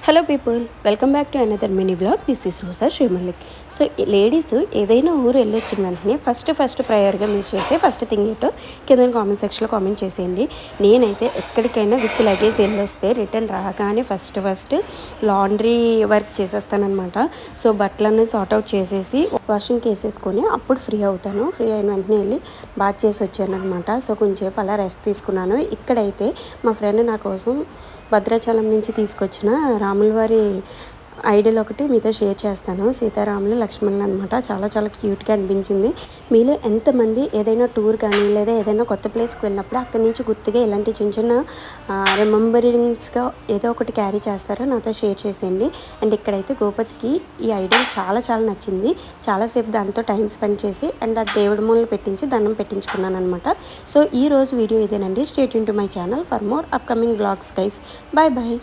Hello people, welcome back to another mini vlog. This is Roja Srimallik. So ladies ఏదైనా ఊరు వెళ్ళొచ్చిన వెంటనే ఫస్ట్ ప్రయర్గా మీరు చేసే ఫస్ట్ థింగ్ ఏంటో కింద కామెంట్ సెక్షన్లో కామెంట్ చేసేయండి. నేనైతే ఎక్కడికైనా విత్ లగేజ్ వెళ్ళొస్తే రిటర్న్ రాగానే ఫస్ట్ లాండ్రీ వర్క్ చేసేస్తానమాట. సో బట్టలన్నీ సార్ట్అవుట్ చేసేసి వాషింగ్కి వేసేసుకొని అప్పుడు ఫ్రీ అవుతాను. ఫ్రీ అయిన వెంటనే వెళ్ళి బాత్ చేసి వచ్చాను అనమాట. సో కొంచెంసేపు అలా రెస్ట్ తీసుకున్నాను. ఇక్కడైతే మా ఫ్రెండ్ నా కోసం భద్రాచలం నుంచి తీసుకొచ్చిన రాములవారి ఐడియల్ ఒకటి మీతో షేర్ చేస్తాను. సీతారాములు లక్ష్మణులు అనమాట. చాలా క్యూట్గా అనిపించింది. మీలో ఎంతమంది ఏదైనా టూర్ కానీ లేదా ఏదైనా కొత్త ప్లేస్కి వెళ్ళినప్పుడు అక్కడి నుంచి గుర్తుగా ఇలాంటి చిన్న రిమెంబరింగ్స్గా ఏదో ఒకటి క్యారీ చేస్తారో నాతో షేర్ చేసేయండి. అండ్ ఇక్కడైతే గోపతికి ఈ ఐడియల్ చాలా నచ్చింది. చాలాసేపు దాంతో టైం స్పెండ్ చేసి అండ్ ఆ దేవుడి మూలలు పెట్టించి దండం పెట్టించుకున్నాను అనమాట. సో ఈ రోజు వీడియో ఇదేనండి. Stay tune to my channel for more upcoming blogs guys. Bye.